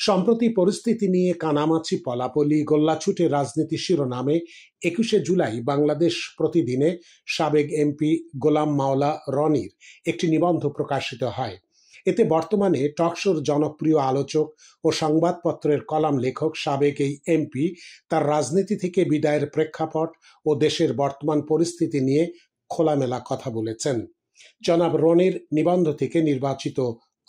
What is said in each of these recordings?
সম্প্রতি পরিস্থিতি নিয়ে কানামাছি, পলাপলি, গোল্লাছুটের রাজনীতি শিরোনামে ২১শে জুলাই বাংলাদেশ প্রতিদিনে সাবেক এমপি গোলাম মাওলা রনির একটি নিবন্ধ প্রকাশিত হয়। এতে বর্তমানে টকশোর জনপ্রিয় আলোচক ও সংবাদপত্রের কলাম লেখক সাবেক এই এমপি তার রাজনীতি থেকে বিদায়ের প্রেক্ষাপট ও দেশের বর্তমান পরিস্থিতি নিয়ে খোলামেলা কথা বলেছেন। জনাব রনির নিবন্ধ থেকে নির্বাচিত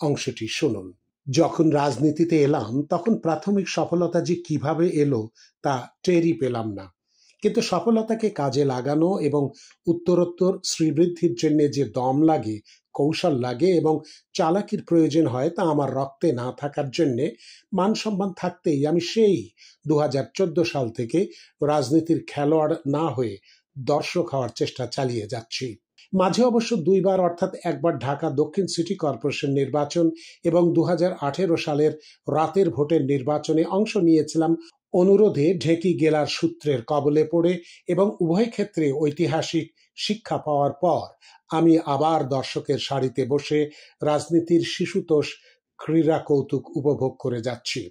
অংশটি শুনুন। যখন রাজনীতিতে এলাম তখন প্রাথমিক সফলতা যে কিভাবে এলো তা টেরই পেলাম না, কিন্তু সফলতাকে কাজে লাগানো এবং উত্তরোত্তর শ্রীবৃদ্ধির জন্য যে দম লাগে, কৌশল লাগে এবং চালাকির প্রয়োজন হয় তা আমার রক্তে না থাকার জন্য মান সম্মান থাকতেই আমি সেই ২০১৪ সাল থেকে রাজনীতির খেলোয়াড় না হয়ে দর্শক হওয়ার চেষ্টা চালিয়ে যাচ্ছি। মাঝে অবশ্য দুইবার, অর্থাৎ একবার ঢাকা দক্ষিণ সিটি কর্পোরেশন নির্বাচন এবং ২০১৮ সালের রাতের ভোটের নির্বাচনে অংশ নিয়েছিলাম অনুরোধে ঢেকি গেলার সূত্রের কবলে পড়ে, এবং উভয় ক্ষেত্রে ঐতিহাসিক শিক্ষা পাওয়ার পর আমি আবার দর্শকের সারিতে বসে রাজনীতির শিশুতোষ ক্রীড়া কৌতুক উপভোগ করে যাচ্ছি।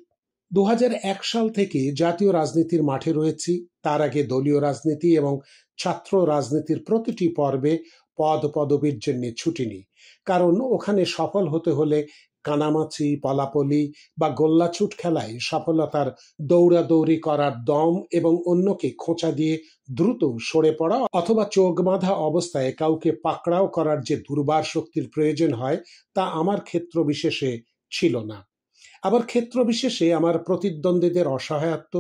২০০১ সাল থেকে জাতীয় রাজনীতির মাঠে রয়েছি। তার আগে দলীয় রাজনীতি এবং ছাত্র রাজনীতির প্রতিটি পর্বে পদ পদবীর জন্য ছুটিনি, কারণ ওখানে সফল হতে হলে কানামাছি, পলাপলি বা গোল্লাছুট খেলায় সফলতার দৌড়াদৌড়ি করার দম এবং অন্যকে খোঁচা দিয়ে দ্রুত সরে পড়া অথবা চোখ বাঁধা অবস্থায় কাউকে পাকড়াও করার যে দুর্বার শক্তির প্রয়োজন হয় তা আমার ক্ষেত্র বিশেষে ছিল না। আবার ক্ষেত্র বিশেষে আমার প্রতিদ্বন্দ্বীদের অসহায়ত্ব,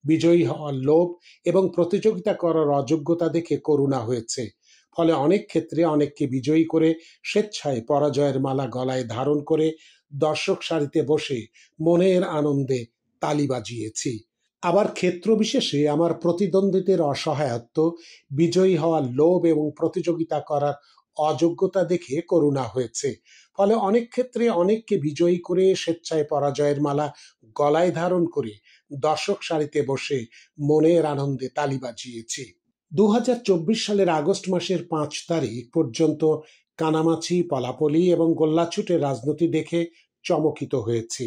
বিজয়ী হওয়ার লোভ এবং প্রতিযোগিতা করার অযোগ্যতা দেখে করুণা হয়েছে। ফলে অনেক ক্ষেত্রে অনেককে বিজয়ী করে স্বেচ্ছায় পরাজয়ের মালা গলায় ধারণ করে দর্শক সারিতে বসে মনের আনন্দে তালি বাজিয়েছি। আবার ক্ষেত্র বিশেষে আমার প্রতিদ্বন্দ্বীদের অসহায়ত্ব, বিজয়ী হওয়ার লোভ এবং প্রতিযোগিতা করার অযোগ্যতা দেখে করুণা হয়েছে। ফলে অনেক ক্ষেত্রে অনেককে বিজয়ী করে স্বেচ্ছায় পরাজয়ের মালা গলায় ধারণ করে দর্শক সারিতে বসে মনের আনন্দে তালি বাজিয়েছি। ২০২৪ সালের আগস্ট মাসের ৫ তারিখ পর্যন্ত কানামাছি, পলাপলি এবং গোল্লাছুটের রাজনীতি দেখে চমকিত হয়েছি।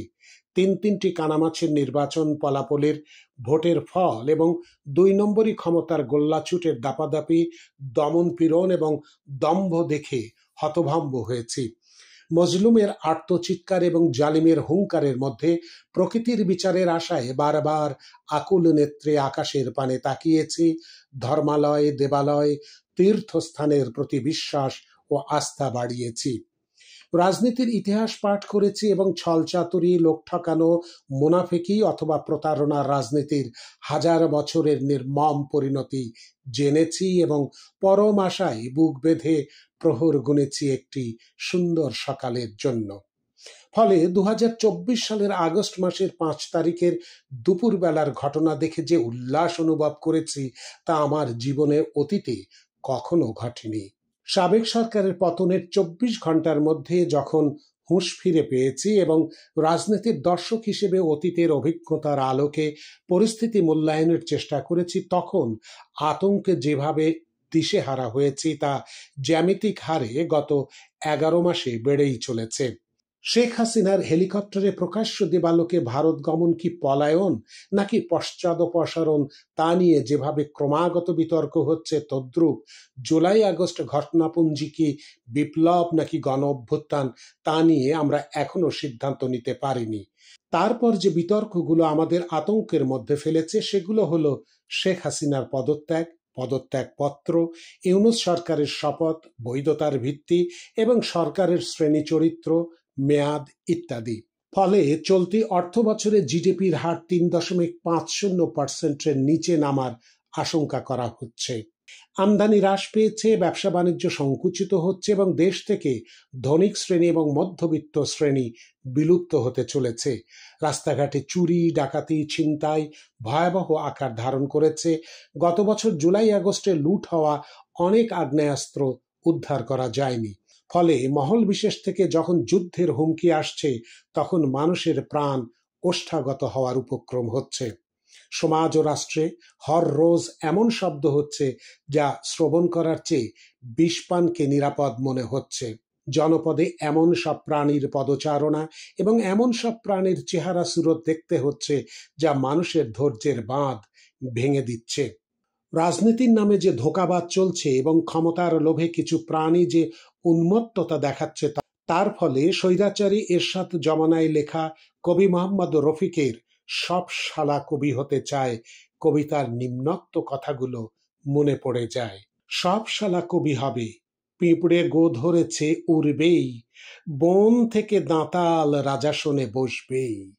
তিনটি কানামাছির নির্বাচন, পলাপলির ভোটের ফল এবং ২ নম্বরই ক্ষমতার গোল্লাছুটের দাপাদাপি, দমনপীড়ন এবং দম্ভ দেখে হতভম্ব হয়েছি। মজলুমের আর্তচিৎকার এবং জালিমের হুঙ্কারের মধ্যে প্রকৃতির বিচারের আশায় বারবার আকুল নেত্রে আকাশের পানে তাকিয়েছি। ধর্মালয়, দেবালয়, তীর্থস্থানের প্রতি বিশ্বাস ও আস্থা বাড়িয়েছি। রাজনীতির ইতিহাস পাঠ করেছি এবং ছলচাতুরি, লোক ঠকানো, মুনাফিকি অথবা প্রতারণার রাজনীতির হাজার বছরের নির্মম পরিণতি জেনেছি এবং পরম আশায় বুক বেঁধে প্রহর গুনেছি একটি সুন্দর সকালের জন্য। ফলে ২০২৪ সালের আগস্ট মাসের ৫ তারিখের দুপুরবেলার ঘটনা দেখে যে উল্লাস অনুভব করেছি তা আমার জীবনে অতীতে কখনো ঘটেনি। সাবেক সরকারের পতনের ২৪ ঘন্টার মধ্যে যখন হুঁশ ফিরে পেয়েছি এবং রাজনীতির দর্শক হিসেবে অতীতের অভিজ্ঞতার আলোকে পরিস্থিতি মূল্যায়নের চেষ্টা করেছি, তখন আতঙ্কে যেভাবে দিশেহারা হয়েছি তা জ্যামিতিক হারে গত ১১ মাসে বেড়েই চলেছে। শেখ হাসিনার হেলিকপ্টারে প্রকাশ্য দিবালোকে ভারত গমন কি পলায়ন নাকি পশ্চাদপসারণ তা নিয়ে যেভাবে ক্রমাগত বিতর্ক হচ্ছে, তদ্রূপ জুলাই আগস্ট ঘটনাপুঞ্জি কি বিপ্লব নাকি গণ অভ্যুত্থান তা নিয়ে আমরা এখনো সিদ্ধান্ত নিতে পারিনি। তারপর যে বিতর্কগুলো আমাদের আতঙ্কের মধ্যে ফেলেছে সেগুলো হলো শেখ হাসিনার পদত্যাগপত্র, ইউনূস সরকারের শপথ, বৈধতার ভিত্তি এবং সরকারের শ্রেণী চরিত্র, মেয়াদ ইত্যাদি। ফলে চলতি অর্থ বছরে জিডিপির হার ৩.৫০% নিচে নামার আশঙ্কা করা হচ্ছে। আমদানি হ্রাস পেয়েছে, ব্যবসা বাণিজ্য সংকুচিত হচ্ছে এবং দেশ থেকে ধনিক শ্রেণী এবং মধ্যবিত্ত শ্রেণী বিলুপ্ত হতে চলেছে। রাস্তাঘাটে চুরি, ডাকাতি, ছিনতাই ভয়াবহ আকার ধারণ করেছে। গত বছর জুলাই আগস্টে লুট হওয়া অনেক আগ্নেয়াস্ত্র উদ্ধার করা যায়নি। ফলে মহল বিশেষ থেকে যখন যুদ্ধের হুমকি আসছে তখন মানুষের প্রাণ ওষ্ঠাগত হওয়ার উপক্রম হচ্ছে। সমাজ ও রাষ্ট্রে হর রোজ এমন শব্দ হচ্ছে যা শ্রবণ করার চেয়ে বিষপানকে নিরাপদ মনে হচ্ছে। জনপদে এমন সব প্রাণীর পদচারণা এবং এমন সব প্রাণীর চেহারা সুরত দেখতে হচ্ছে যা মানুষের ধৈর্যের বাঁধ ভেঙে দিচ্ছে। রাজনীতির নামে যে ধোঁকাবাজ চলছে এবং ক্ষমতার লোভে কিছু প্রাণী যে উন্মত্ততা দেখাচ্ছে, তার ফলে স্বৈরাচারী এরশাদ জমানায় লেখা কবি মোহাম্মদ রফিকের সব শালা কবি হতে চায় কবিতার নিম্নোক্ত কথাগুলো মনে পড়ে যায়। সব শালা কবি হবে, পিঁপড়ে গো ধরেছে উড়বেই, বন থেকে দাঁতাল রাজাসনে বসবেই।